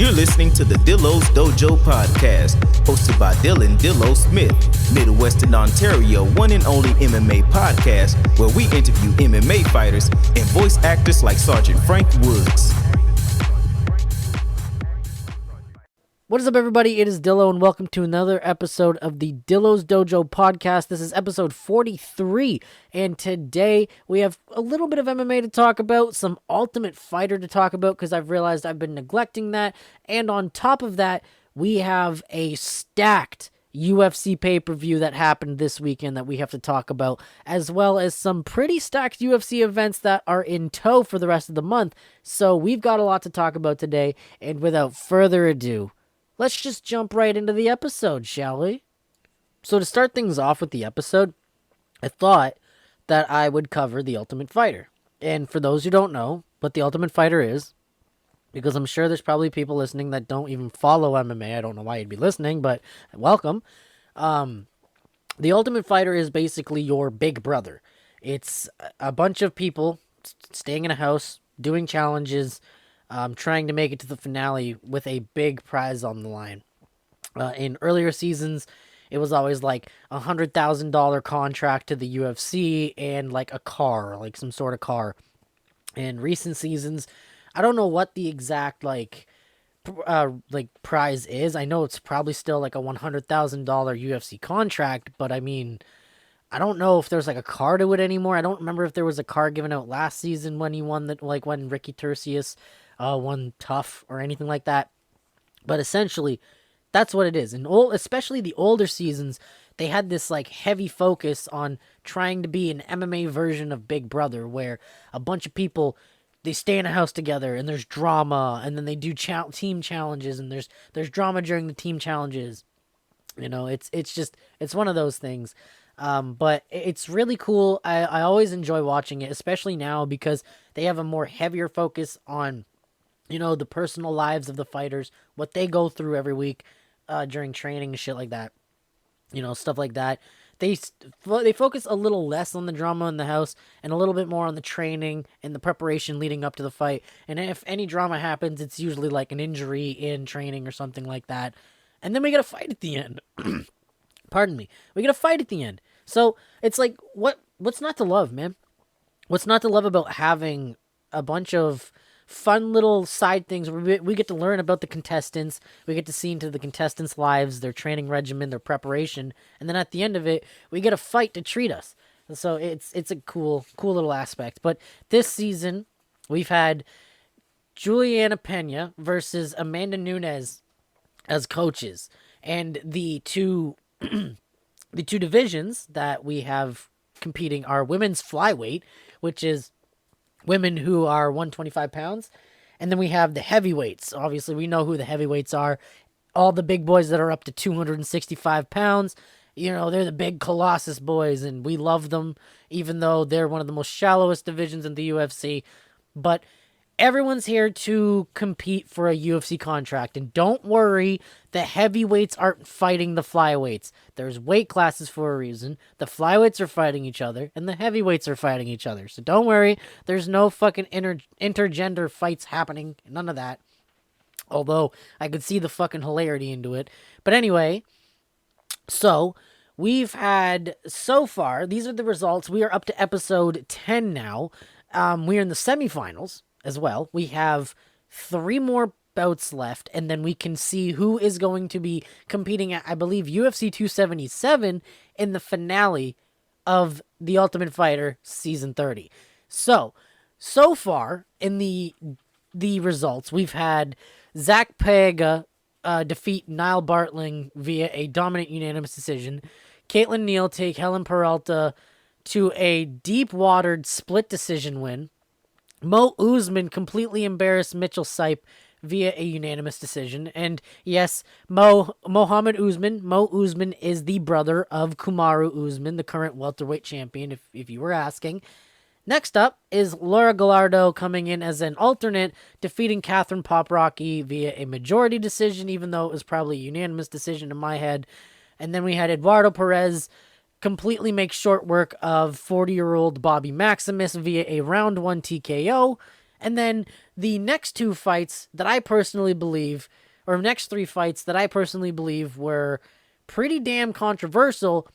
You're listening to the Dillo's Dojo podcast, hosted by Dylan Dillo Smith, Midwestern Ontario one and only MMA podcast, where we interview MMA fighters and voice actors like Sergeant Frank Woods. What is up, everybody? It is Dillo, and welcome to another episode of the Dillo's Dojo podcast. This is episode 43, and today we have a little bit of MMA to talk about, some Ultimate Fighter to talk about, because I've realized I've been neglecting that, and on top of that, we have a stacked UFC pay-per-view that happened this weekend that we have to talk about, as well as some pretty stacked UFC events that are in tow for the rest of the month. So we've got a lot to talk about today, and without further ado, let's just jump right into the episode, shall we? So to start things off with the episode, I thought that I would cover The Ultimate Fighter. And for those who don't know what The Ultimate Fighter is, because I'm sure there's probably people listening that don't even follow MMA. I don't know why you'd be listening, but welcome. The Ultimate Fighter is basically your big brother. It's a bunch of people staying in a house, doing challenges, trying to make it to the finale with a big prize on the line. In earlier seasons, it was always like $100,000 contract to the UFC and like a car, like some sort of car. In recent seasons, I don't know what the exact like prize is. I know it's probably still like a $100,000 UFC contract, but I mean, I don't know if there's like a car to it anymore. I don't remember if there was a car given out last season when he won that, like when Ricky Tercius won Tough or anything like that. But essentially, that's what it is. And especially the older seasons, they had this like heavy focus on trying to be an MMA version of Big Brother, where a bunch of people, they stay in a house together and there's drama, and then they do team challenges, and there's drama during the team challenges. You know, it's one of those things. But it's really cool. I always enjoy watching it, especially now because they have a more heavier focus on, you know, the personal lives of the fighters, what they go through every week during training and shit like that. You know, stuff like that. They focus a little less on the drama in the house and a little bit more on the training and the preparation leading up to the fight. And if any drama happens, it's usually like an injury in training or something like that. And then we get a fight at the end. Pardon me. We get a fight at the end. So it's like, what's not to love, man? What's not to love about having a bunch of fun little side things where we get to learn about the contestants, we get to see into the contestants' lives, their training regimen, their preparation, and then at the end of it, we get a fight to treat us. And so it's a cool little aspect. But this season, we've had Juliana Pena versus Amanda Nunes as coaches, and the two divisions that we have competing are women's flyweight, which is women who are 125 pounds. And then we have the heavyweights. Obviously, we know who the heavyweights are. All the big boys that are up to 265 pounds. You know, they're the big Colossus boys, and we love them, even though they're one of the most shallowest divisions in the UFC. But everyone's here to compete for a UFC contract. And don't worry, the heavyweights aren't fighting the flyweights. There's weight classes for a reason. The flyweights are fighting each other, and the heavyweights are fighting each other. So don't worry, there's no fucking intergender fights happening. None of that. Although, I could see the fucking hilarity into it. But anyway, so we've had, so far, these are the results. We are up to episode 10 now. We're in the semifinals as well. We have 3 more bouts left, and then we can see who is going to be competing at, I believe, UFC 277 in the finale of The Ultimate Fighter Season 30. So far in the results, we've had Zach Paega defeat Niall Bartling via a dominant unanimous decision. Caitlin Neal take Helen Peralta to a deep-watered split decision win. Mo Usman completely embarrassed Mitchell Sipe via a unanimous decision. And yes, Mohammed Usman. Mo Usman is the brother of Kamaru Usman, the current welterweight champion, if you were asking. Next up is Laura Gallardo coming in as an alternate, defeating Catherine Poprocky via a majority decision, even though it was probably a unanimous decision in my head. And then we had Eduardo Perez completely make short work of 40-year-old Bobby Maximus via a round 1 TKO. And then the next two fights that I personally believe, or next three fights that I personally believe were pretty damn controversial.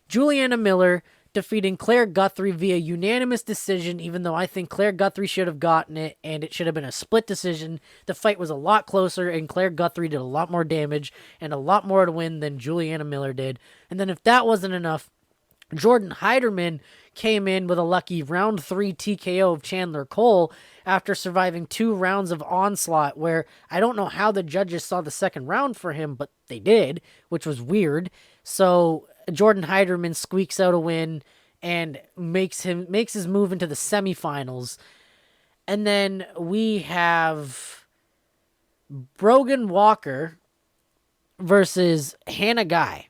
Juliana Miller defeating Claire Guthrie via unanimous decision, even though I think Claire Guthrie should have gotten it and it should have been a split decision. The fight was a lot closer and Claire Guthrie did a lot more damage and a lot more to win than Juliana Miller did. And then if that wasn't enough, Jordan Heiderman came in with a lucky round 3 TKO of Chandler Cole after surviving 2 rounds of onslaught, where I don't know how the judges saw the second round for him, but they did, which was weird. So Jordan Heiderman squeaks out a win and makes his move into the semifinals. And then we have Brogan Walker versus Hannah Guy.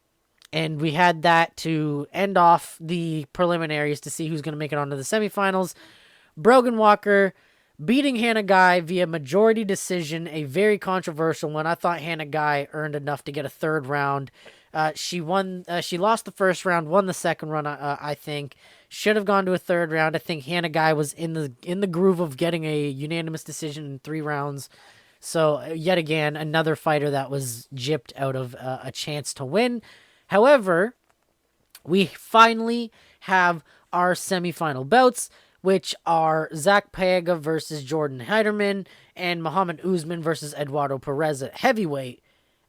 And we had that to end off the preliminaries to see who's going to make it onto the semifinals. Brogan Walker beating Hannah Guy via majority decision, a very controversial one. I thought Hannah Guy earned enough to get a third round. She lost the first round, won the second round. I think should have gone to a third round. I think Hannah Guy was in the groove of getting a unanimous decision in 3 rounds. So yet again, another fighter that was gypped out of a chance to win. However, we finally have our semifinal bouts, which are Zach Paega versus Jordan Heiderman and Muhammad Usman versus Eduardo Perez at heavyweight.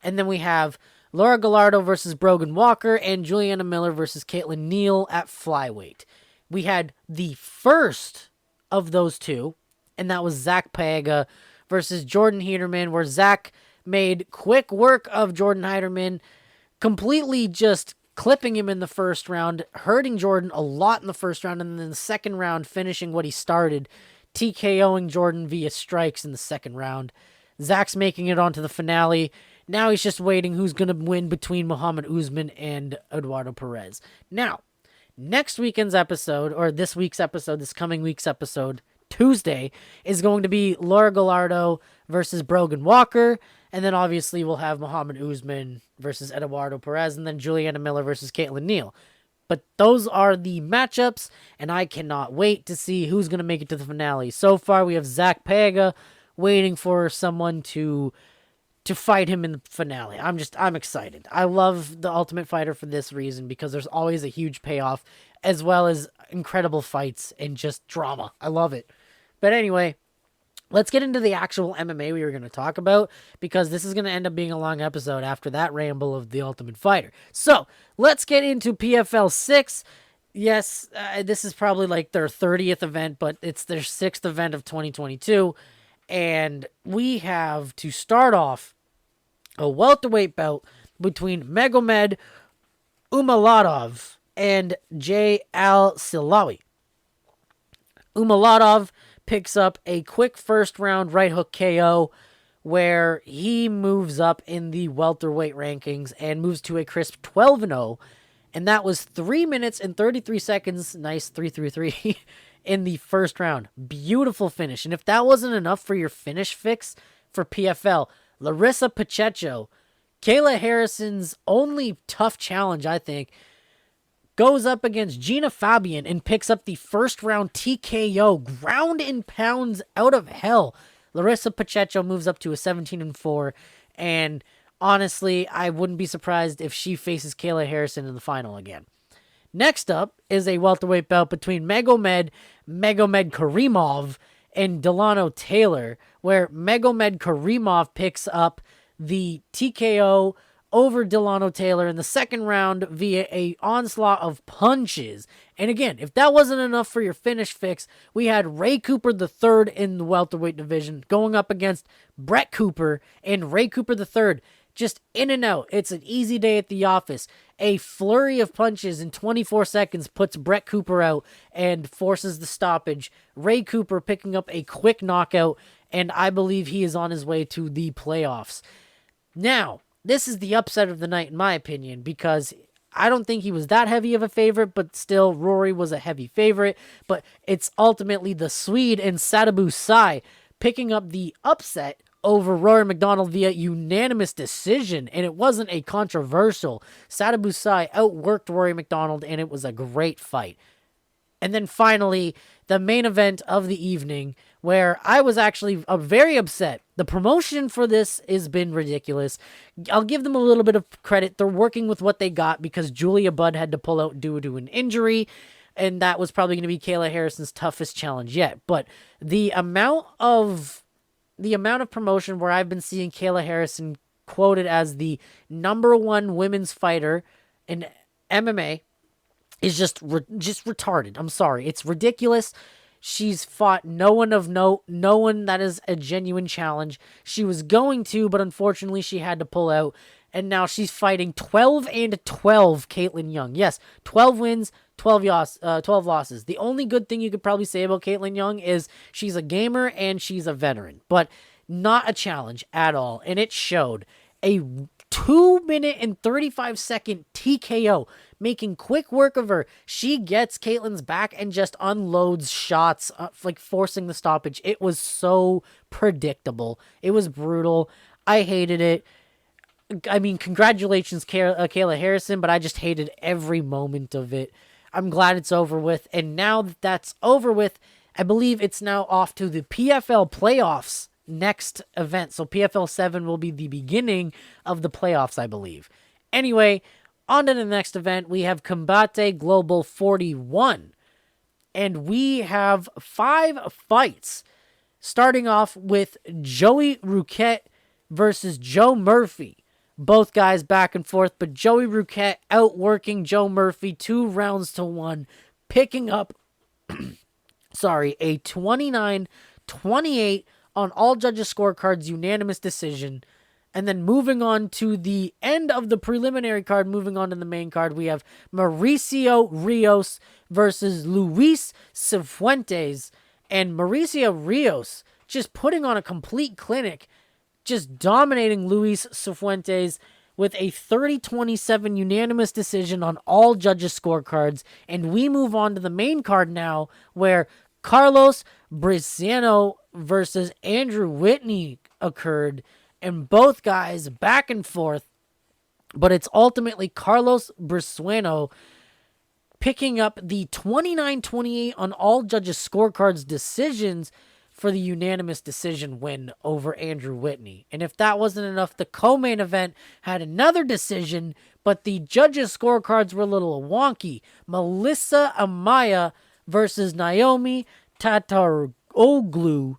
And then we have Laura Gallardo versus Brogan Walker and Juliana Miller versus Caitlin Neal at flyweight. We had the first of those two, and that was Zach Paega versus Jordan Heiderman, where Zach made quick work of Jordan Heiderman, completely just clipping him in the first round, hurting Jordan a lot in the first round, and then in the second round finishing what he started, TKOing Jordan via strikes in the second round. Zach's making it onto the finale. Now he's just waiting who's going to win between Muhammad Usman and Eduardo Perez. Now, next weekend's episode, or this coming week's episode, Tuesday, is going to be Laura Gallardo versus Brogan Walker. And then obviously we'll have Muhammad Usman versus Eduardo Perez, and then Juliana Miller versus Caitlin Neal. But those are the matchups, and I cannot wait to see who's going to make it to the finale. So far, we have Zach Paega waiting for someone to fight him in the finale. I'm excited. I love The Ultimate Fighter for this reason, because there's always a huge payoff, as well as incredible fights and just drama. I love it. But anyway, let's get into the actual MMA we were going to talk about, because this is going to end up being a long episode after that ramble of The Ultimate Fighter. So, let's get into PFL 6. Yes, this is probably like their 30th event, but it's their 6th event of 2022. And we have to start off a welterweight bout between Magomed Umalatov and Jay Al-Silawi. Umalatov picks up a quick first round right hook KO, where he moves up in the welterweight rankings and moves to a crisp 12-0. And that was 3 minutes and 33 seconds. Nice 3-3-3 in the first round. Beautiful finish. And if that wasn't enough for your finish fix for PFL, Larissa Pacheco, Kayla Harrison's only tough challenge, I think, goes up against Gina Fabian and picks up the first round TKO, ground and pounds out of hell. Larissa Pacheco moves up to a 17-4, and honestly, I wouldn't be surprised if she faces Kayla Harrison in the final again. Next up is a welterweight bout between Magomed Karimov and Delano Taylor, where Magomed Karimov picks up the TKO over Delano Taylor in the second round via a onslaught of punches. And again, if that wasn't enough for your finish fix, we had Ray Cooper III in the welterweight division going up against Brett Cooper, and Ray Cooper III just in and out. It's an easy day at the office. A flurry of punches in 24 seconds puts Brett Cooper out and forces the stoppage. Ray Cooper picking up a quick knockout, and I believe he is on his way to the playoffs. Now, this is the upset of the night, in my opinion, because I don't think he was that heavy of a favorite, but still, Rory was a heavy favorite. But it's ultimately the Swede and Sadibou Sai picking up the upset over Rory McDonald via unanimous decision, and it wasn't a controversial. Sadibou Sai outworked Rory McDonald, and it was a great fight. And then finally, the main event of the evening, where I was actually very upset. The promotion for this has been ridiculous. I'll give them a little bit of credit. They're working with what they got because Julia Budd had to pull out due to an injury, and that was probably going to be Kayla Harrison's toughest challenge yet. But the amount of promotion where I've been seeing Kayla Harrison quoted as the #1 women's fighter in MMA is just retarded. I'm sorry. It's ridiculous. She's fought no one of note, no one that is a genuine challenge. She was going to, but unfortunately she had to pull out. And now she's fighting 12-12 Caitlin Young. Yes, 12 wins, 12 losses. The only good thing you could probably say about Caitlin Young is she's a gamer and she's a veteran, but not a challenge at all. And it showed. A 2-minute and 35-second TKO, making quick work of her. She gets Caitlin's back and just unloads shots, like forcing the stoppage. It was so predictable. It was brutal. I hated it. I mean, congratulations, Kayla Harrison, but I just hated every moment of it. I'm glad it's over with. And now that that's over with, I believe it's now off to the PFL playoffs next event. So PFL 7 will be the beginning of the playoffs, I believe. Anyway, on to the next event. We have Combate Global 41. And we have 5 fights. Starting off with Joey Roquette versus Joe Murphy. Both guys back and forth, but Joey Roquette outworking Joe Murphy 2 rounds to 1, picking up a 29-28 on all judges' scorecards, unanimous decision. And then moving on to the end of the preliminary card, moving on to the main card, we have Mauricio Rios versus Luis Cifuentes. And Mauricio Rios just putting on a complete clinic, just dominating Luis Cifuentes with a 30-27 unanimous decision on all judges' scorecards. And we move on to the main card now, where Carlos Bresciano versus Andrew Whitney occurred, and both guys back and forth, but it's ultimately Carlos Bresciano picking up the 29-28 on all judges' scorecards decisions for the unanimous decision win over Andrew Whitney. And if that wasn't enough, the co-main event had another decision, but the judges' scorecards were a little wonky. Melissa Amaya versus Naomi Tataroglu.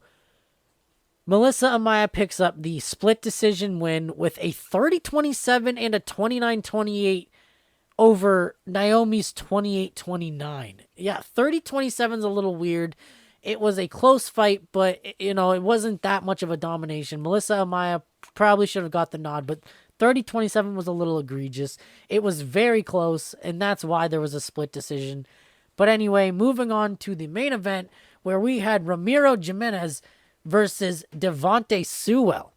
Melissa Amaya picks up the split decision win with a 30-27 and a 29-28 over Naomi's 28-29. Yeah, 30-27 is a little weird. It was a close fight, but, it wasn't that much of a domination. Melissa Amaya probably should have got the nod, but 30-27 was a little egregious. It was very close, and that's why there was a split decision. But anyway, moving on to the main event, where we had Ramiro Jimenez versus Devontae Sewell.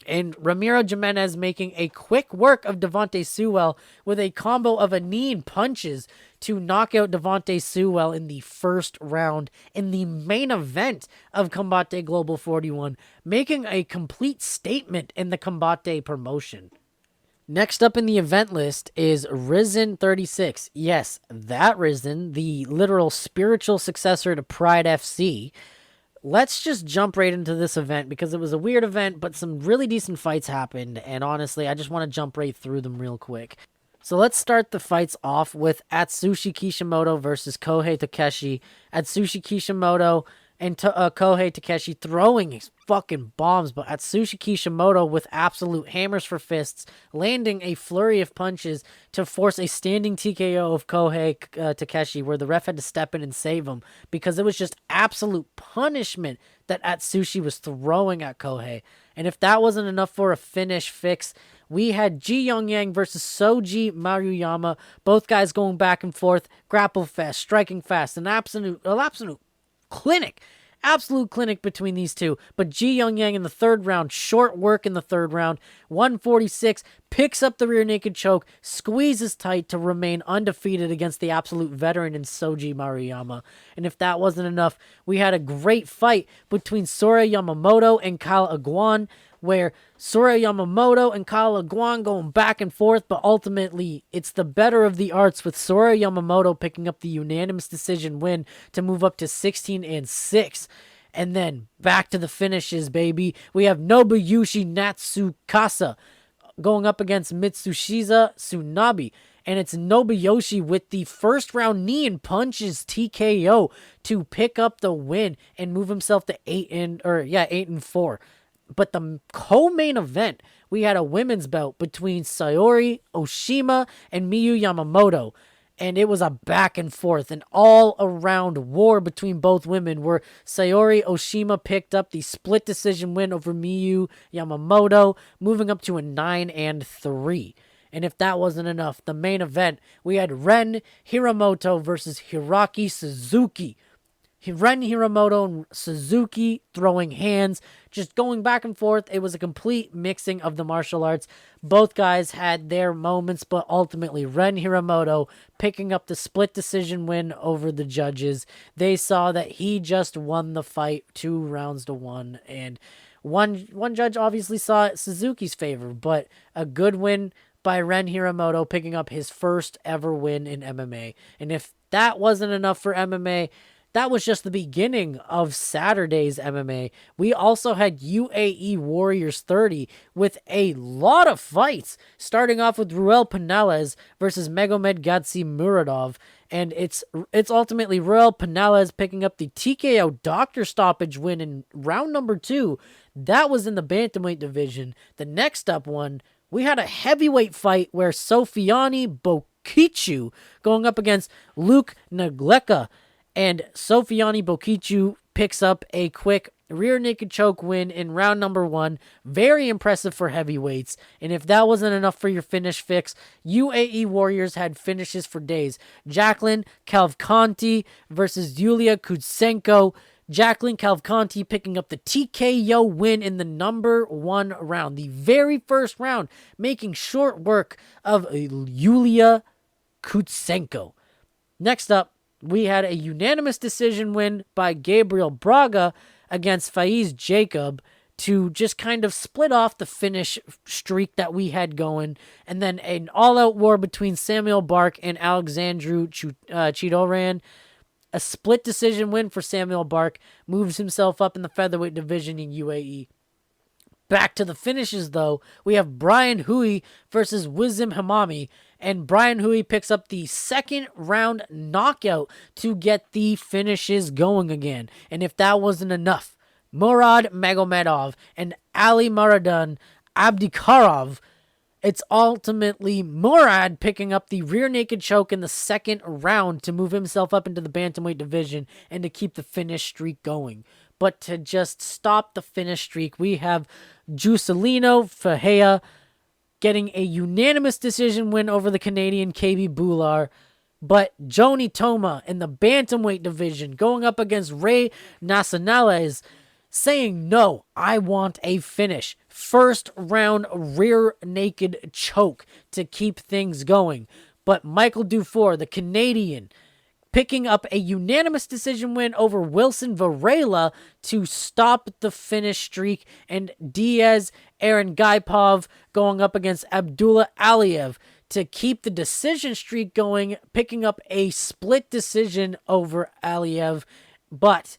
And Ramiro Jimenez making a quick work of Devontae Sewell with a combo of a knee and punches to knock out Devontae Sewell in the first round in the main event of Combate Global 41, making a complete statement in the Combate promotion. Next up in the event list is Risen 36. Yes, that Risen, the literal spiritual successor to Pride FC. Let's just jump right into this event because it was a weird event, but some really decent fights happened, and honestly, I just want to jump right through them real quick. So let's start the fights off with Atsushi Kishimoto versus Kohei Takeshi. Atsushi Kishimoto and Kohei Takeshi throwing his fucking bombs, but Atsushi Kishimoto with absolute hammers for fists, landing a flurry of punches to force a standing TKO of Kohei Takeshi, where the ref had to step in and save him because it was just absolute punishment that Atsushi was throwing at Kohei. And if that wasn't enough for a finish fix, we had Ji Young Yang versus Soji Maruyama, both guys going back and forth, grapple fast, striking fast, an absolute clinic. Absolute clinic between these two. But Ji Young Yang in the third round, short work in the third round, 146, picks up the rear naked choke, squeezes tight to remain undefeated against the absolute veteran in Soji Maruyama. And if that wasn't enough, we had a great fight between Sora Yamamoto and Kyle Aguan, where Sora Yamamoto and Kyle Aguan going back and forth, but ultimately it's the better of the arts, with Sora Yamamoto picking up the unanimous decision win to move up to 16-6. And then back to the finishes, baby. We have Nobuyushi Natsukasa going up against Mitsushiza Tsunabe. And it's Nobuyoshi with the first round knee and punches TKO to pick up the win and move himself to 8-4. But the co-main event, we had a women's bout between Sayori Oshima and Miyu Yamamoto. And it was a back and forth, an all-around war between both women where Sayori Oshima picked up the split decision win over Miyu Yamamoto, moving up to a 9-3. And if that wasn't enough, the main event, we had Ren Hiramoto versus Hiraki Suzuki. Ren Hiramoto and Suzuki throwing hands, just going back and forth. It was a complete mixing of the martial arts. Both guys had their moments, but ultimately Ren Hiramoto picking up the split decision win over the judges. They saw that he just won the fight 2-1, and one judge obviously saw it Suzuki's favor, but a good win by Ren Hiramoto picking up his first ever win in MMA. And if that wasn't enough for MMA, that was just the beginning of Saturday's MMA. We also had UAE Warriors 30 with a lot of fights, starting off with Ruel Pinales versus Magomed Gatsi Muradov. And it's ultimately Ruel Pinales picking up the TKO doctor stoppage win in round number 2. That was in the bantamweight division. The next up one, we had a heavyweight fight where Sofiani Bokicu going up against Luke Nagleka. And Sofiani Bokicu picks up a quick rear naked choke win in round number 1. Very impressive for heavyweights. And if that wasn't enough for your finish fix, UAE Warriors had finishes for days. Jacqueline Calvcanti versus Yulia Kutsenko. Jacqueline Calvcanti picking up the TKO win in the number 1 round. The very first round, making short work of Yulia Kutsenko. Next up, we had a unanimous decision win by Gabriel Braga against Faiz Jacob to just kind of split off the finish streak that we had going. And then an all-out war between Samuel Bark and Alexandru Chidoran. A split decision win for Samuel Bark, moves himself up in the featherweight division in UAE. Back to the finishes, though, we have Brian Hui versus Wizim Hamami, and Brian Hui picks up the second round knockout to get the finishes going again. And if that wasn't enough, Murad Magomedov and Ali Maradan Abdikarov, it's ultimately Murad picking up the rear naked choke in the second round to move himself up into the bantamweight division and to keep the finish streak going. But to just stop the finish streak, we have Juscelino Ferreira getting a unanimous decision win over the Canadian KB Bular. But Joni Toma in the bantamweight division going up against Ray Nacionales, saying, no, I want a finish. First round rear naked choke to keep things going. But Michael Dufour, the Canadian, picking up a unanimous decision win over Wilson Varela to stop the finish streak. And Diaz Aaron Gaipov going up against Abdullah Aliyev to keep the decision streak going, picking up a split decision over Aliyev. But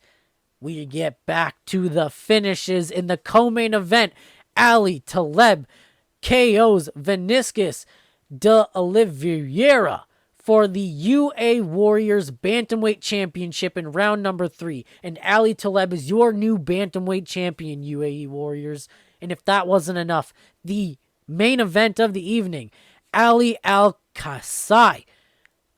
we get back to the finishes in the co-main event. Ali Taleb KOs Veniscus de Oliveira for the UA Warriors Bantamweight Championship in round number 3. And Ali Taleb is your new Bantamweight Champion, UAE Warriors. And if that wasn't enough, the main event of the evening, Ali Al-Kasai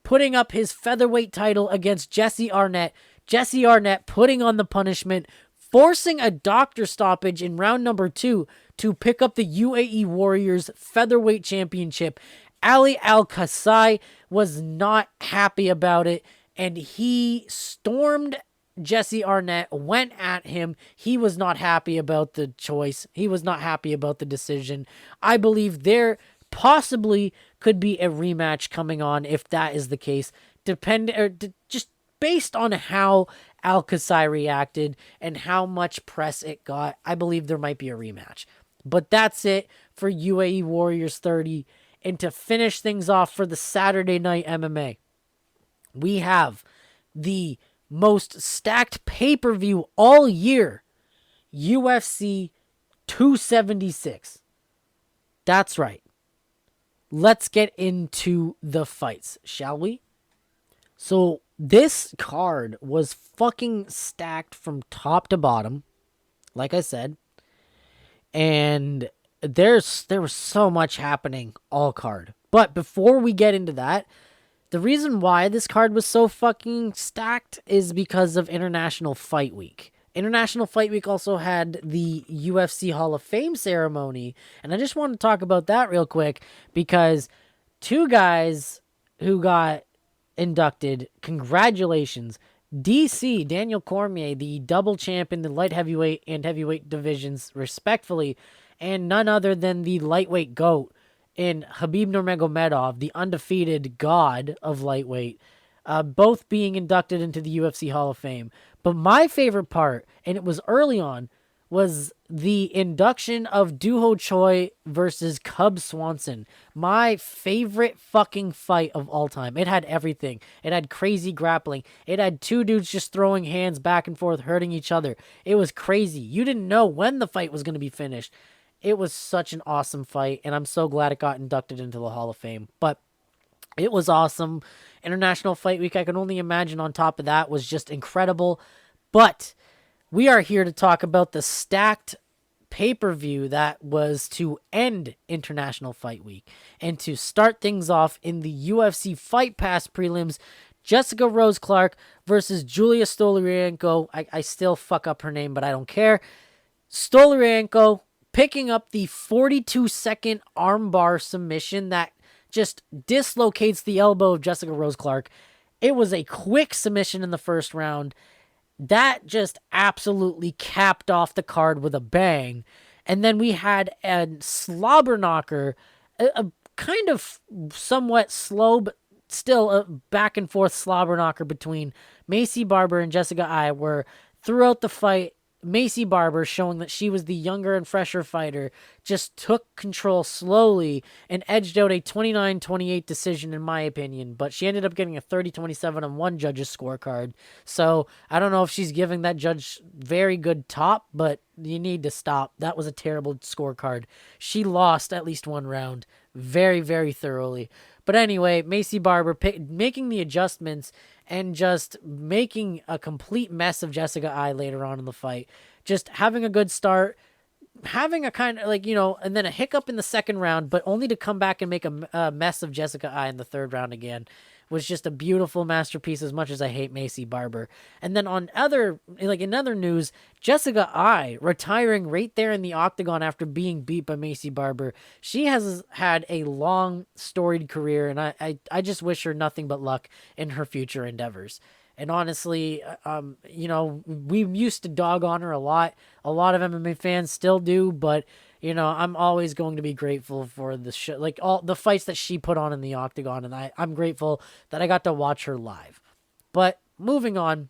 putting up his featherweight title against Jesse Arnett. Jesse Arnett putting on the punishment, forcing a doctor stoppage in round number 2 to pick up the UAE Warriors Featherweight Championship. Ali Al-Kasai was not happy about it, and he stormed Jesse Arnett, went at him. He was not happy about the choice. He was not happy about the decision. I believe there possibly could be a rematch coming on if that is the case. Just based on how Al-Kasai reacted and how much press it got, I believe there might be a rematch. But that's it for UAE Warriors 30. And to finish things off for the Saturday night MMA, we have the most stacked pay-per-view all year, UFC 276. That's right. Let's get into the fights, shall we? So this card was fucking stacked from top to bottom, like I said. And there was so much happening all card. But before we get into that, the reason why this card was so fucking stacked is because of International Fight Week. International Fight Week also had the UFC Hall of Fame ceremony, and I just want to talk about that real quick because two guys who got inducted, congratulations. DC, Daniel Cormier, the double champ in the light heavyweight and heavyweight divisions, respectfully, and none other than the lightweight GOAT in Khabib Nurmagomedov, the undefeated god of lightweight, both being inducted into the UFC Hall of Fame. But my favorite part, and it was early on, was the induction of Doo Choi versus Cub Swanson. My favorite fucking fight of all time. It had everything. It had crazy grappling. It had two dudes just throwing hands back and forth, hurting each other. It was crazy. You didn't know when the fight was going to be finished. It was such an awesome fight, and I'm so glad it got inducted into the Hall of Fame. But it was awesome. International Fight Week, I can only imagine on top of that, was just incredible. But we are here to talk about the stacked pay-per-view that was to end International Fight Week. And to start things off in the UFC Fight Pass prelims, Jessica Rose Clark versus Julia Stoliarenko. I still fuck up her name, but I don't care. Stoliarenko picking up the 42-second armbar submission that just dislocates the elbow of Jessica Rose Clark. It was a quick submission in the first round. That just absolutely capped off the card with a bang. And then we had a slobber knocker, a kind of somewhat slow, but still a back and forth slobber knocker between Macy Barber and Jessica Ai, where throughout the fight, Macy Barber, showing that she was the younger and fresher fighter, just took control slowly and edged out a 29-28 decision, in my opinion. But she ended up getting a 30-27 on one judge's scorecard. So I don't know if she's giving that judge very good top, but you need to stop. That was a terrible scorecard. She lost at least one round very, very thoroughly. But anyway, Macy Barber making the adjustments and just making a complete mess of Jessica Ai later on in the fight. Just having a good start, having a kind of and then a hiccup in the second round, but only to come back and make a mess of Jessica Ai in the third round again. Was just a beautiful masterpiece, as much as I hate Macy Barber. And then in other news, Jessica Ai retiring right there in the octagon after being beat by Macy Barber. She has had a long storied career, and I just wish her nothing but luck in her future endeavors. And honestly, we used to dog on her a lot. A lot of MMA fans still do, but I'm always going to be grateful for the all the fights that she put on in the octagon, and I'm grateful that I got to watch her live. But moving on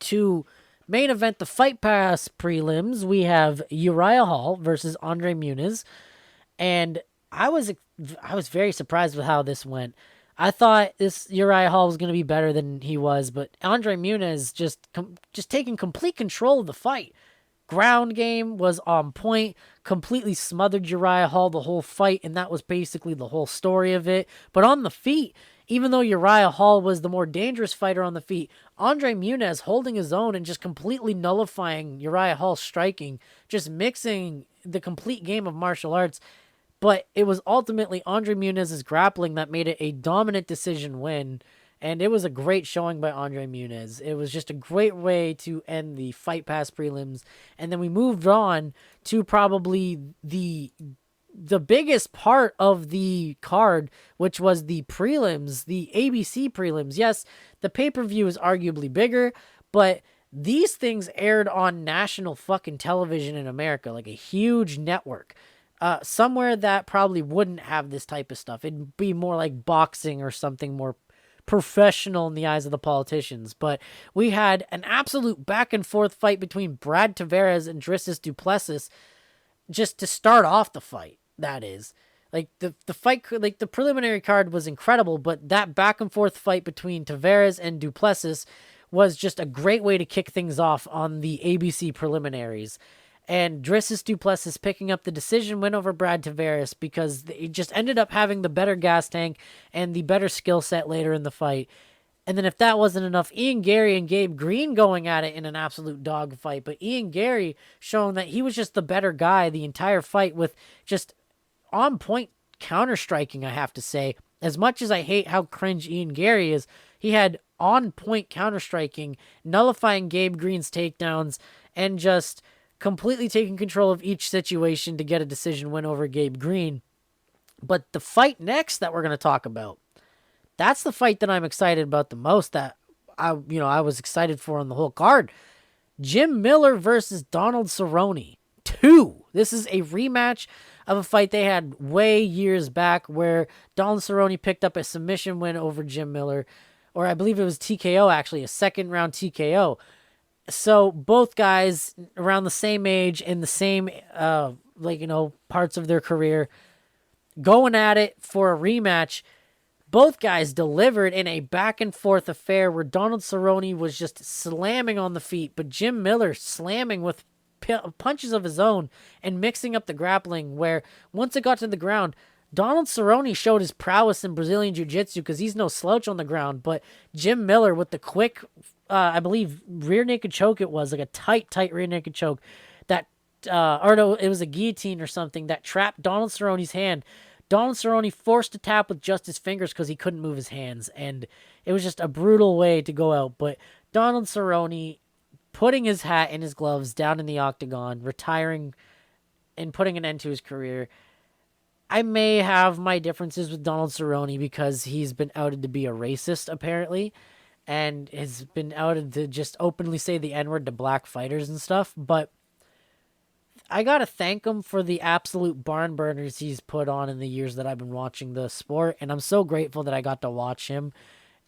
to main event, the Fight Pass prelims, we have Uriah Hall versus Andre Muniz, and I was very surprised with how this went. I thought this Uriah Hall was going to be better than he was, but Andre Muniz just taking complete control of the fight. Ground game was on point, completely smothered Uriah Hall the whole fight, and that was basically the whole story of it. But on the feet, even though Uriah Hall was the more dangerous fighter on the feet, Andre Muniz holding his own and just completely nullifying Uriah Hall's striking, just mixing the complete game of martial arts. But it was ultimately Andre Muniz's grappling that made it a dominant decision win. And it was a great showing by Andre Muniz. It was just a great way to end the Fight Pass prelims. And then we moved on to probably the biggest part of the card, which was the prelims, the ABC prelims. Yes, the pay-per-view is arguably bigger, but these things aired on national fucking television in America, like a huge network. Somewhere that probably wouldn't have this type of stuff. It'd be more like boxing or something more professional in the eyes of the politicians. But we had an absolute back and forth fight between Brad Tavares and Dricus Du Plessis just to start off the fight. That is, like, the fight, like the preliminary card was incredible, but that back and forth fight between Tavares and Du Plessis was just a great way to kick things off on the ABC preliminaries. And Drissus Duplessis picking up the decision win over Brad Tavares because he just ended up having the better gas tank and the better skill set later in the fight. And then if that wasn't enough, Ian Gary and Gabe Green going at it in an absolute dogfight. But Ian Gary showing that he was just the better guy the entire fight with just on point counter striking, I have to say. As much as I hate how cringe Ian Gary is, he had on point counter striking, nullifying Gabe Green's takedowns, and just completely taking control of each situation to get a decision win over Gabe Green. But the fight next that we're going to talk about, that's the fight that I'm excited about the most, that I was excited for on the whole card. Jim Miller versus Donald Cerrone 2. This is a rematch of a fight they had way years back where Donald Cerrone picked up a submission win over Jim Miller, or I believe it was TKO actually, a second round TKO. So both guys around the same age in the same parts of their career going at it for a rematch. Both guys delivered in a back-and-forth affair where Donald Cerrone was just slamming on the feet, but Jim Miller slamming with punches of his own and mixing up the grappling, where once it got to the ground, Donald Cerrone showed his prowess in Brazilian Jiu-Jitsu because he's no slouch on the ground, but Jim Miller with the quick, I believe, rear naked choke it was, like a tight rear naked choke, that, or no, it was a guillotine or something that trapped Donald Cerrone's hand. Donald Cerrone forced to tap with just his fingers because he couldn't move his hands, and it was just a brutal way to go out. But Donald Cerrone putting his hat and his gloves down in the octagon, retiring and putting an end to his career. I may have my differences with Donald Cerrone because he's been outed to be a racist, apparently, and has been outed to just openly say the N-word to black fighters and stuff, but I gotta thank him for the absolute barn burners he's put on in the years that I've been watching the sport, and I'm so grateful that I got to watch him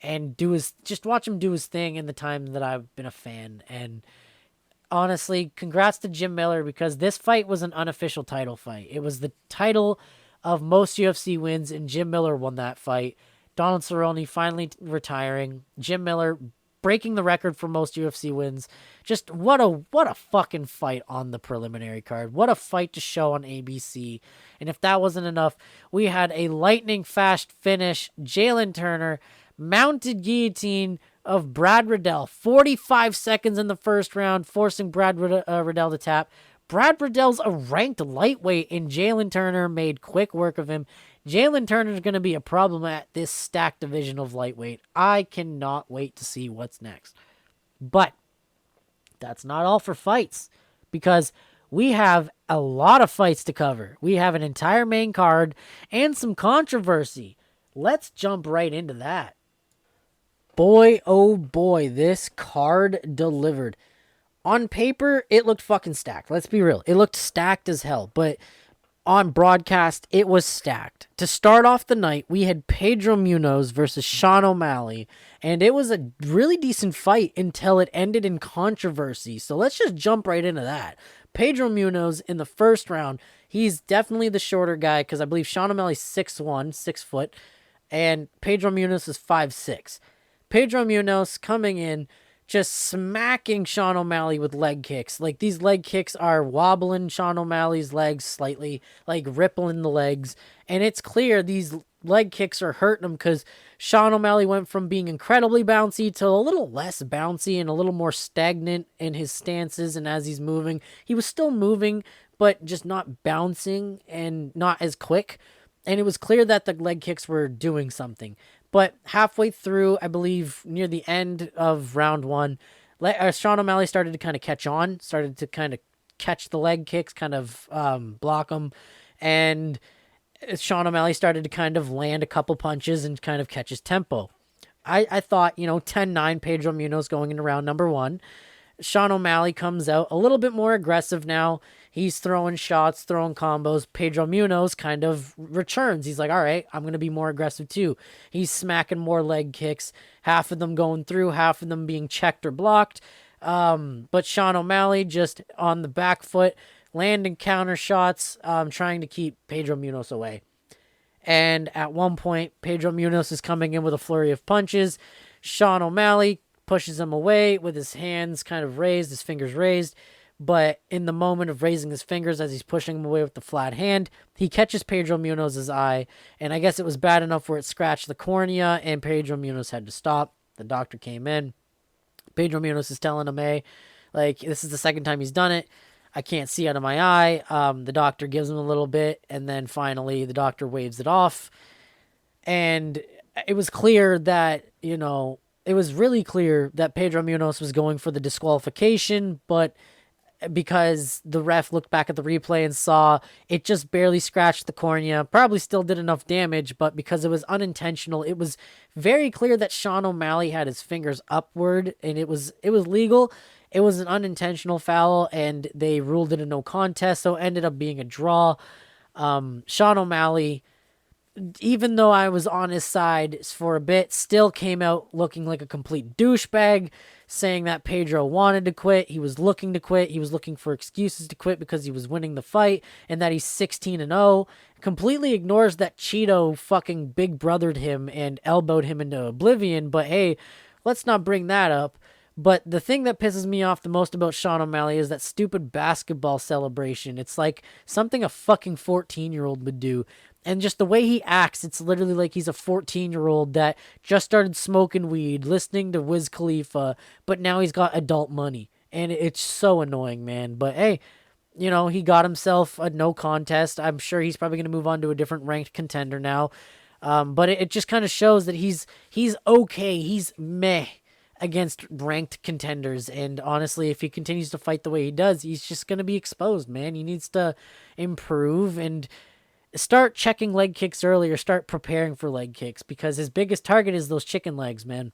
and watch him do his thing in the time that I've been a fan. And honestly, congrats to Jim Miller because this fight was an unofficial title fight. It was the title of most UFC wins, and Jim Miller won that fight. Donald Cerrone finally retiring. Jim Miller breaking the record for most UFC wins. Just what a fucking fight on the preliminary card. What a fight to show on ABC. And if that wasn't enough, we had a lightning fast finish. Jalen Turner, mounted guillotine of Brad Riddell. 45 seconds in the first round, forcing Brad Riddell to tap. Brad Riddell's a ranked lightweight, and Jalen Turner made quick work of him. Jalen Turner's going to be a problem at this stacked division of lightweight. I cannot wait to see what's next. But that's not all for fights, because we have a lot of fights to cover. We have an entire main card and some controversy. Let's jump right into that. Boy, oh boy, this card delivered. On paper, it looked fucking stacked. Let's be real. It looked stacked as hell, but on broadcast, it was stacked. To start off the night, we had Pedro Munoz versus Sean O'Malley, and it was a really decent fight until it ended in controversy. So let's just jump right into that. Pedro Munoz in the first round, he's definitely the shorter guy because I believe Sean O'Malley's 6'1", 6 foot, and Pedro Munoz is 5'6". Pedro Munoz coming in, just smacking Sean O'Malley with leg kicks. Like, these leg kicks are wobbling Sean O'Malley's legs slightly, like rippling the legs. And it's clear these leg kicks are hurting him because Sean O'Malley went from being incredibly bouncy to a little less bouncy and a little more stagnant in his stances. And as he's moving, he was still moving, but just not bouncing and not as quick. And it was clear that the leg kicks were doing something. But halfway through, I believe near the end of round one, Sean O'Malley started to kind of catch on, started to kind of catch the leg kicks, kind of block them. And Sean O'Malley started to kind of land a couple punches and kind of catch his tempo. I thought, 10-9 Pedro Munoz going into round number one. Sean O'Malley comes out a little bit more aggressive now. He's throwing shots, throwing combos. Pedro Munoz kind of returns. He's like, all right, I'm going to be more aggressive too. He's smacking more leg kicks, half of them going through, half of them being checked or blocked. But Sean O'Malley just on the back foot, landing counter shots, trying to keep Pedro Munoz away. And at one point, Pedro Munoz is coming in with a flurry of punches. Sean O'Malley pushes him away with his hands kind of raised, his fingers raised. But in the moment of raising his fingers as he's pushing him away with the flat hand, he catches Pedro Munoz's eye. And I guess it was bad enough where it scratched the cornea, and Pedro Munoz had to stop. The doctor came in. Pedro Munoz is telling him, hey, like, this is the second time he's done it. I can't see out of my eye. The doctor gives him a little bit, and then finally the doctor waves it off. And it was clear that, it was really clear that Pedro Munoz was going for the disqualification, but because the ref looked back at the replay and saw it just barely scratched the cornea, probably still did enough damage, but because it was unintentional, it was very clear that Sean O'Malley had his fingers upward, and it was legal. It was an unintentional foul, and they ruled it a no contest, so it ended up being a draw. Sean O'Malley, even though I was on his side for a bit, still came out looking like a complete douchebag, saying that Pedro wanted to quit. He was looking to quit. He was looking for excuses to quit because he was winning the fight, and that he's 16-0. Completely ignores that Cheeto fucking big brothered him and elbowed him into oblivion. But hey, let's not bring that up. But the thing that pisses me off the most about Sean O'Malley is that stupid basketball celebration. It's like something a fucking 14-year-old would do. And just the way he acts, it's literally like he's a 14-year-old that just started smoking weed, listening to Wiz Khalifa, but now he's got adult money. And it's so annoying, man. But hey, he got himself a no contest. I'm sure he's probably going to move on to a different ranked contender now. But it just kind of shows that he's okay. He's meh against ranked contenders. And honestly, if he continues to fight the way he does, he's just going to be exposed, man. He needs to improve and start checking leg kicks earlier, start preparing for leg kicks, because his biggest target is those chicken legs, man.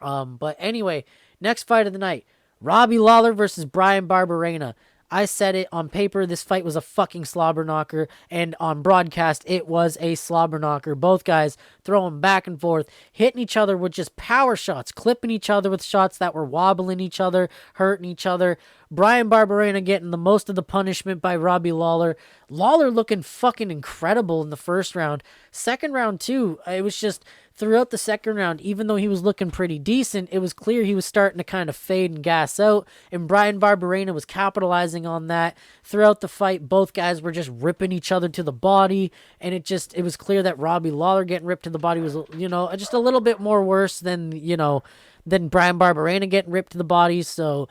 But anyway, next fight of the night, Robbie Lawler versus Bryan Barberena. I said it on paper, this fight was a fucking slobber knocker, and on broadcast, it was a slobber knocker. Both guys throwing back and forth, hitting each other with just power shots, clipping each other with shots that were wobbling each other, hurting each other. Bryan Barberena getting the most of the punishment by Robbie Lawler. Lawler looking fucking incredible in the first round. Second round, too, it was just throughout the second round, even though he was looking pretty decent, it was clear he was starting to kind of fade and gas out, and Bryan Barberena was capitalizing on that. Throughout the fight, both guys were just ripping each other to the body, and it was clear that Robbie Lawler getting ripped to the body was, just a little bit more worse than Bryan Barberena getting ripped to the body. So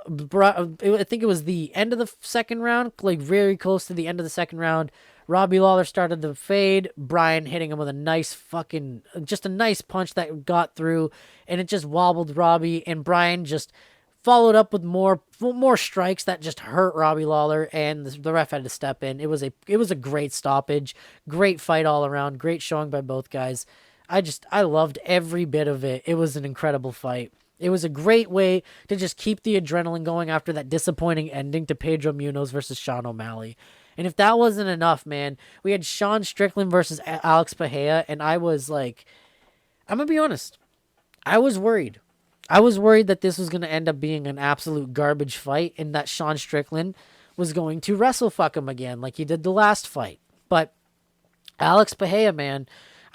I think it was the end of the second round, like very close to the end of the second round. Robbie Lawler started the fade, Bryan hitting him with a nice punch that got through, and it just wobbled Robbie, and Bryan just followed up with more strikes that just hurt Robbie Lawler, and the ref had to step in. It was a great stoppage, great fight all around, great showing by both guys. I loved every bit of it. It was an incredible fight. It was a great way to just keep the adrenaline going after that disappointing ending to Pedro Munoz versus Sean O'Malley. And if that wasn't enough, man, we had Sean Strickland versus Alex Pereira, and I was like, I'm going to be honest, I was worried. I was worried that this was going to end up being an absolute garbage fight and that Sean Strickland was going to wrestle fuck him again like he did the last fight. But Alex Pereira, man,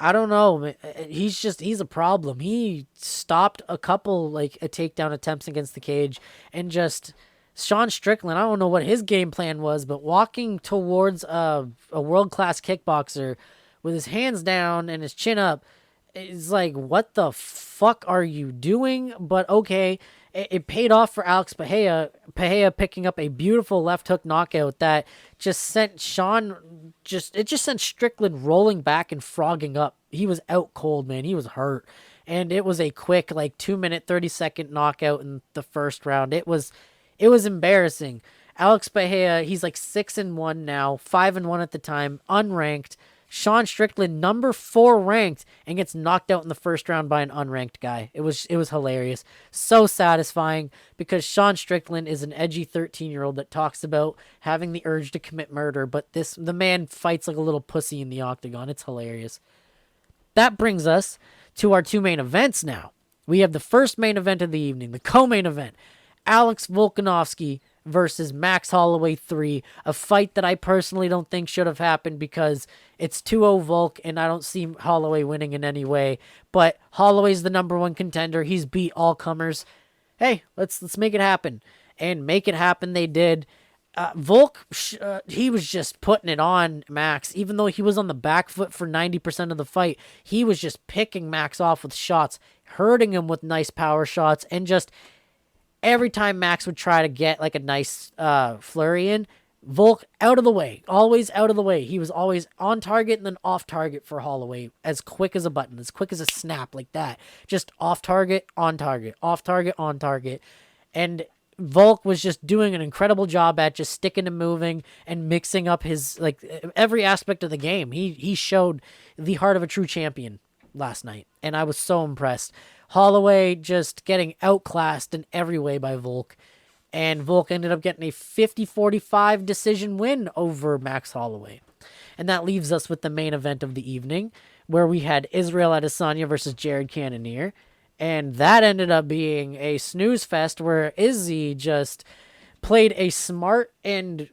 I don't know. He's a problem. He stopped a couple takedown attempts against the cage, and just Sean Strickland, I don't know what his game plan was, but walking towards a world-class kickboxer with his hands down and his chin up, it's like, what the fuck are you doing? But okay, it paid off for Alex Pereira picking up a beautiful left hook knockout that just sent sent Strickland rolling back and frogging up. He was out cold, man. He was hurt. And it was a quick 2-minute, 30-second knockout in the first round. It was embarrassing. Alex Pereira, he's 6-1 now, 5-1 at the time, unranked. Sean Strickland, number 4 ranked, and gets knocked out in the first round by an unranked guy. It was hilarious. So satisfying, because Sean Strickland is an edgy 13-year-old that talks about having the urge to commit murder, but the man fights like a little pussy in the octagon. It's hilarious. That brings us to our 2 main events now. We have the first main event of the evening, the co-main event. Alex Volkanovski versus Max Holloway 3, a fight that I personally don't think should have happened because it's 2-0 Volk, and I don't see Holloway winning in any way. But Holloway's the number one contender. He's beat all comers. Hey, let's make it happen. And make it happen they did. Volk, he was just putting it on Max. Even though he was on the back foot for 90% of the fight, he was just picking Max off with shots, hurting him with nice power shots, and just every time Max would try to get like a nice flurry in, Volk out of the way, always out of the way. He was always on target and then off target for Holloway as quick as a button, as quick as a snap like that. Just off target, on target, off target, on target. And Volk was just doing an incredible job at just sticking and moving and mixing up his, like, every aspect of the game. He showed the heart of a true champion last night, and I was so impressed. Holloway just getting outclassed in every way by Volk, and Volk ended up getting a 50-45 decision win over Max Holloway. And that leaves us with the main event of the evening, where we had Israel Adesanya versus Jared Cannonier, and that ended up being a snooze fest where Izzy just played a smart and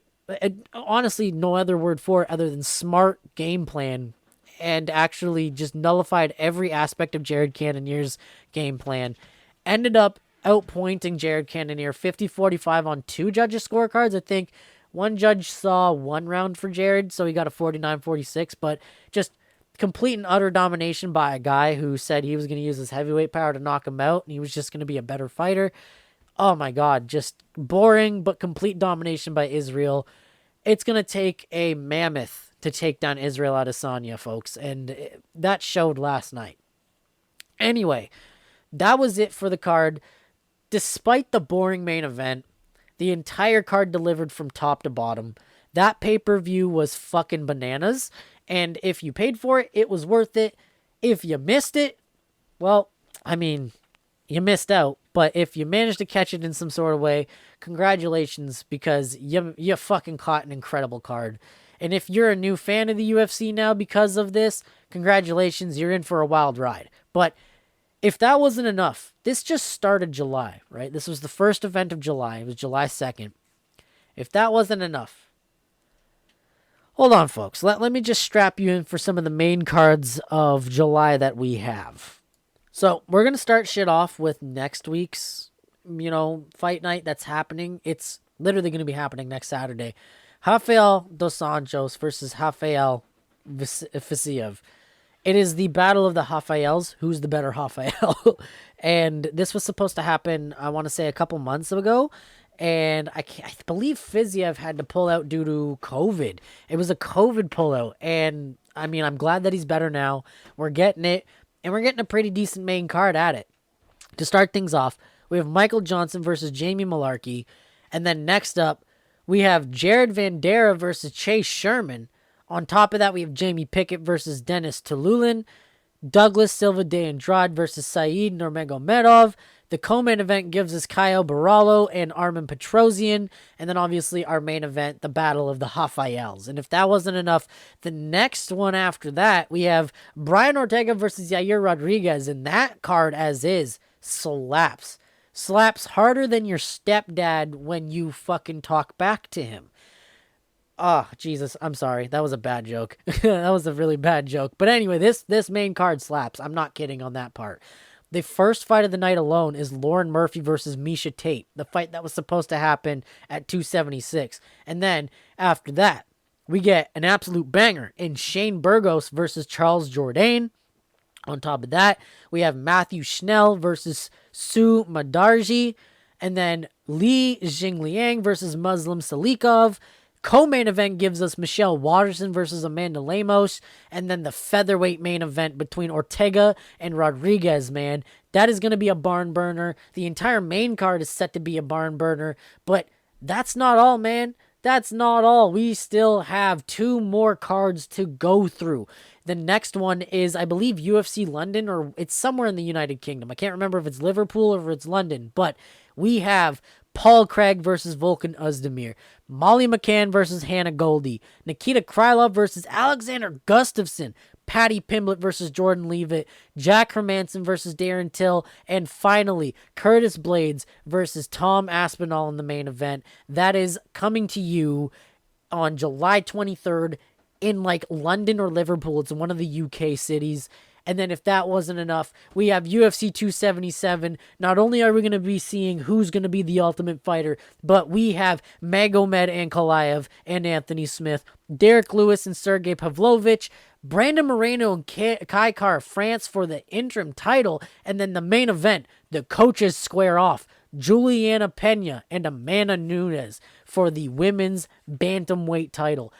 honestly no other word for it other than smart game plan, and actually just nullified every aspect of Jared Cannonier's game plan. Ended up outpointing Jared Cannonier 50-45 on two judges' scorecards. I think one judge saw one round for Jared, so he got a 49-46, but just complete and utter domination by a guy who said he was going to use his heavyweight power to knock him out, and he was just going to be a better fighter. Oh my God, just boring but complete domination by Israel. It's going to take a mammoth to take down Israel Adesanya, folks, and that showed last night. Anyway, that was it for the card. Despite the boring main event, the entire card delivered from top to bottom. That pay-per-view was fucking bananas, and if you paid for it, it was worth it. If you missed it, well, I mean, you missed out. But if you managed to catch it in some sort of way, congratulations, because you fucking caught an incredible card. And if you're a new fan of the UFC now because of this, congratulations, you're in for a wild ride. But if that wasn't enough, this just started July, right? This was the first event of July. It was July 2nd. If that wasn't enough, hold on, folks. Let me just strap you in for some of the main cards of July that we have. So we're going to start shit off with next week's, fight night that's happening. It's literally going to be happening next Saturday. Rafael Dos Anjos versus Rafael Fisiev. It is the battle of the Rafaels. Who's the better Rafael? And this was supposed to happen, I want to say, a couple months ago. And I believe Fisiev had to pull out due to COVID. It was a COVID pullout. And, I mean, I'm glad that he's better now. We're getting it. And we're getting a pretty decent main card at it. To start things off, we have Michael Johnson versus Jamie Malarkey. And then next up, we have Jared Vanderaa versus Chase Sherman. On top of that, we have Jamie Pickett versus Dennis Tululin. Douglas Silva de Andrade versus Saeed Nurmagomedov. The co-main event gives us Caio Barallo and Armen Petrosian. And then obviously our main event, the Battle of the Rafaels. And if that wasn't enough, the next one after that, we have Brian Ortega versus Yair Rodriguez. And that card as is slaps. Slaps harder than your stepdad when you fucking talk back to him. Oh, Jesus, I'm sorry. That was a bad joke. That was a really bad joke. But anyway, this main card slaps. I'm not kidding on that part. The first fight of the night alone is Lauren Murphy versus Miesha Tate, the fight that was supposed to happen at 276. And then after that, we get an absolute banger in Shane Burgos versus Charles Jourdain. On top of that, we have Matthew Schnell versus Sue Madarji. And then Li Jingliang versus Muslim Salikov. Co-main event gives us Michelle Watterson versus Amanda Lemos. And then the featherweight main event between Ortega and Rodriguez, man. That is going to be a barn burner. The entire main card is set to be a barn burner. But that's not all, man. That's not all. We still have 2 more cards to go through. The next one is, I believe, UFC London, or it's somewhere in the United Kingdom. I can't remember if it's Liverpool or if it's London, but we have Paul Craig versus Volkan Ozdemir, Molly McCann versus Hannah Goldie, Nikita Krylov versus Alexander Gustafsson, Paddy Pimblett versus Jordan Leavitt, Jack Hermanson versus Darren Till, and finally, Curtis Blades versus Tom Aspinall in the main event. That is coming to you on July 23rd in like London or Liverpool. It's one of the UK cities. And then if that wasn't enough, we have UFC 277. Not only are we going to be seeing who's going to be the Ultimate Fighter, but we have Magomed Ankalaev and Anthony Smith, Derek Lewis and Sergey Pavlovich, Brandon Moreno and Kai Kara France for the interim title. And then the main event, the coaches square off. Juliana Pena and Amanda Nunes for the women's bantamweight title.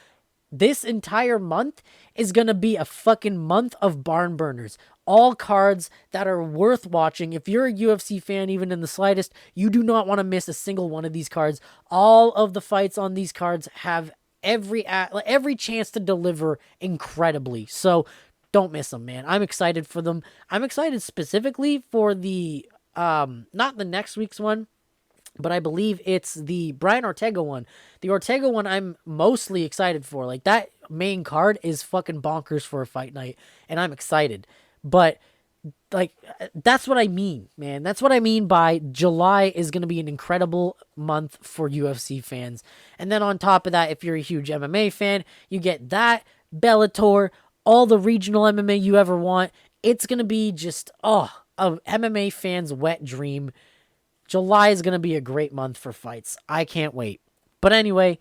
This entire month is going to be a fucking month of barn burners. All cards that are worth watching. If you're a UFC fan, even in the slightest, you do not want to miss a single one of these cards. All of the fights on these cards have every chance to deliver incredibly. So don't miss them, man. I'm excited for them. I'm excited specifically for the, not the next week's one, but I believe it's the Brian Ortega one. The Ortega one I'm mostly excited for. Like, that main card is fucking bonkers for a fight night, and I'm excited. But, like, that's what I mean, man. That's what I mean by July is going to be an incredible month for UFC fans. And then on top of that, if you're a huge MMA fan, you get that, Bellator, all the regional MMA you ever want. It's going to be just, a MMA fan's wet dream. July is going to be a great month for fights. I can't wait. But anyway,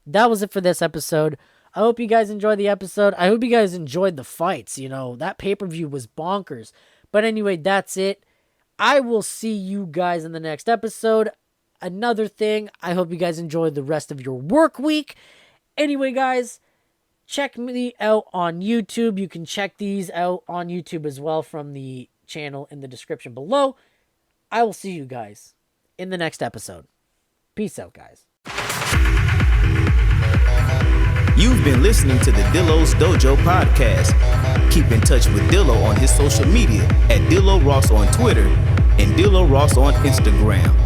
that was it for this episode. I hope you guys enjoyed the episode. I hope you guys enjoyed the fights. You know, that pay-per-view was bonkers. But anyway, that's it. I will see you guys in the next episode. Another thing, I hope you guys enjoyed the rest of your work week. Anyway, guys, check me out on YouTube. You can check these out on YouTube as well from the channel in the description below. I will see you guys in the next episode. Peace out, guys. You've been listening to the Dillo's Dojo podcast. Keep in touch with Dillo on his social media at Dillo Ross on Twitter and Dillo Ross on Instagram.